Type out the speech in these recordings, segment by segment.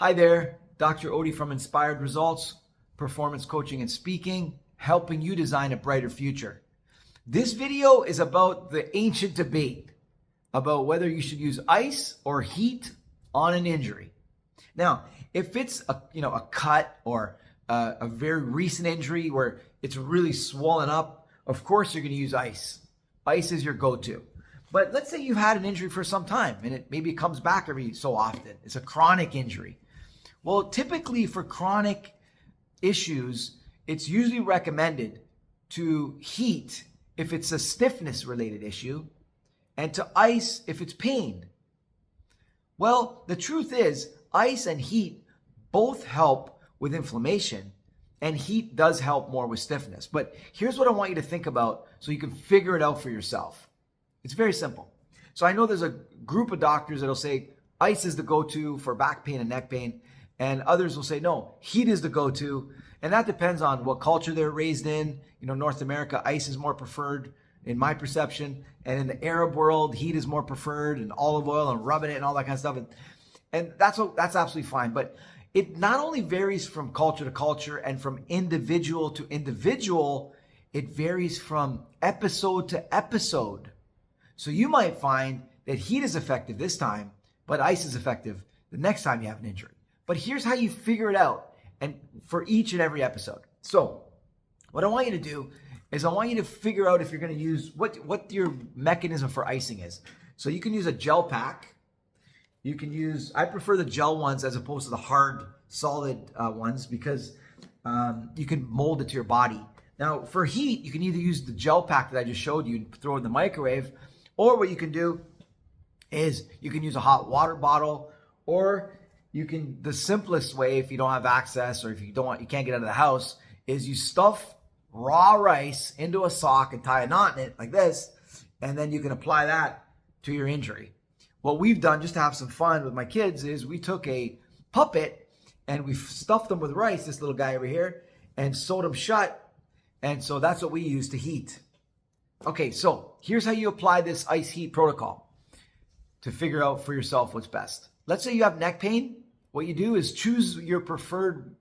Hi there, Dr. Odie from Inspired Results, Performance Coaching and Speaking, helping you design a brighter future. This video is about the ancient debate about whether you should use ice or heat on an injury. Now, if it's a cut or a very recent injury where it's really swollen up, of course you're going to use ice. Ice is your go-to. But let's say you've had an injury for some time and maybe it comes back every so often. It's a chronic injury. Well, typically for chronic issues, it's usually recommended to heat if it's a stiffness related issue and to ice if it's pain. Well, the truth is ice and heat both help with inflammation, and heat does help more with stiffness. But here's what I want you to think about so you can figure it out for yourself. It's very simple. So I know there's a group of doctors that'll say ice is the go-to for back pain and neck pain, and others will say, no, heat is the go-to. And that depends on what culture they're raised in. North America, ice is more preferred in my perception. And in the Arab world, heat is more preferred, and olive oil and rubbing it and all that kind of stuff. And that's absolutely fine. But it not only varies from culture to culture and from individual to individual, it varies from episode to episode. So you might find that heat is effective this time, but ice is effective the next time you have an injury. But here's how you figure it out, and for each and every episode. So what I want you to do is I want you to figure out if you're going to use what your mechanism for icing is. So you can use a gel pack. You can use, I prefer the gel ones as opposed to the hard, solid ones because you can mold it to your body. Now for heat, you can either use the gel pack that I just showed you and throw it in the microwave, or what you can do is you can use a hot water bottle, or you can, the simplest way if you don't have access or if you can't get out of the house, is you stuff raw rice into a sock and tie a knot in it like this, and then you can apply that to your injury. What we've done just to have some fun with my kids is we took a puppet and we stuffed them with rice, this little guy over here, and sewed them shut. And so that's what we use to heat. Okay, so here's how you apply this ice heat protocol to figure out for yourself what's best. Let's say you have neck pain. What you do is choose your preferred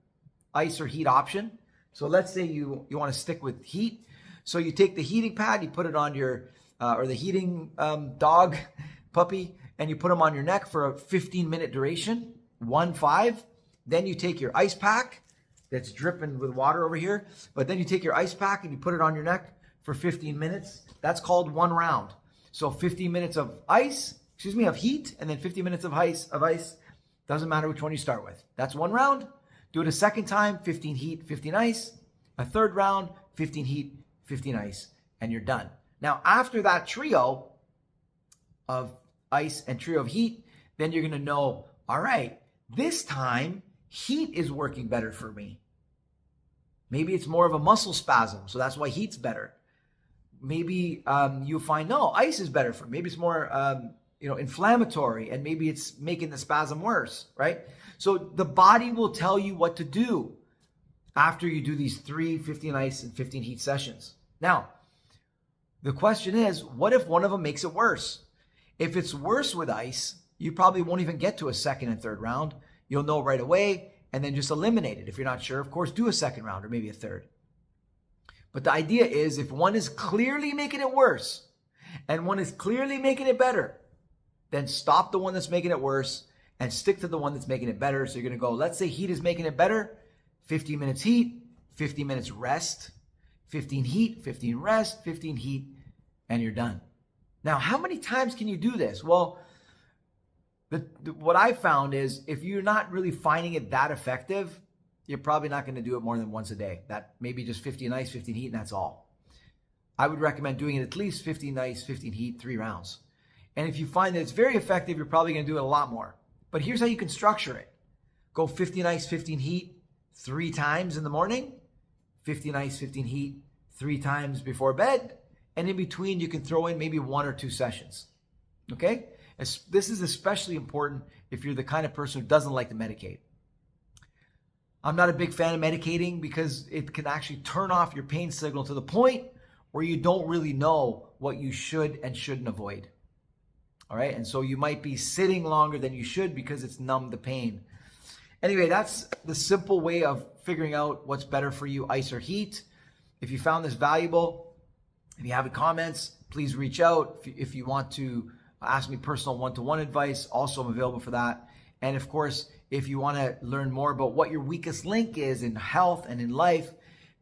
ice or heat option. So let's say you want to stick with heat. So you take the heating pad, you put it on your, or the heating dog, puppy, and you put them on your neck for a 15-minute duration, 1-5. Then you take your ice pack that's dripping with water over here, but then you take your ice pack and you put it on your neck for 15 minutes. That's called one round. So 15 minutes of heat, and then 15 minutes of ice. Doesn't matter which one you start with. That's one round. Do it a second time, 15 heat, 15 ice. A third round, 15 heat, 15 ice, and you're done. Now, after that trio of ice and trio of heat, then you're going to know, all right, this time heat is working better for me. Maybe it's more of a muscle spasm, so that's why heat's better. Maybe you'll find, no, ice is better for me. Maybe it's more inflammatory, and maybe it's making the spasm worse, right? So the body will tell you what to do after you do these 3 15 ice and 15 heat sessions. Now, the question is, what if one of them makes it worse? If it's worse with ice, you probably won't even get to a second and third round. You'll know right away and then just eliminate it. If you're not sure, of course, do a second round or maybe a third. But the idea is if one is clearly making it worse and one is clearly making it better, then stop the one that's making it worse and stick to the one that's making it better. So you're going to go, let's say heat is making it better, 15 minutes heat, 15 minutes rest, 15 heat, 15 rest, 15 heat, and you're done. Now, how many times can you do this? Well, what I found is if you're not really finding it that effective, you're probably not going to do it more than once a day. That maybe just 15 ice, 15 heat, and that's all. I would recommend doing it at least 15 ice, 15 heat, 3 rounds. And if you find that it's very effective, you're probably going to do it a lot more. But here's how you can structure it. Go 15 ice, 15 heat 3 times in the morning, 15 ice, 15 heat 3 times before bed, and in between you can throw in maybe 1 or 2 sessions. Okay? This is especially important if you're the kind of person who doesn't like to medicate. I'm not a big fan of medicating because it can actually turn off your pain signal to the point where you don't really know what you should and shouldn't avoid. All right. And so you might be sitting longer than you should because it's numbed the pain. Anyway, that's the simple way of figuring out what's better for you, ice or heat. If you found this valuable, if you have any comments, please reach out. If you want to ask me personal one-to-one advice, also I'm available for that. And of course, if you want to learn more about what your weakest link is in health and in life,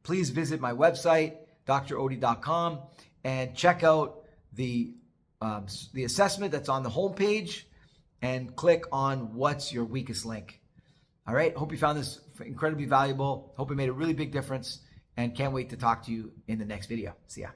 please visit my website, drodie.com, and check out the assessment that's on the homepage and click on what's your weakest link. All right. Hope you found this incredibly valuable. Hope it made a really big difference and can't wait to talk to you in the next video. See ya.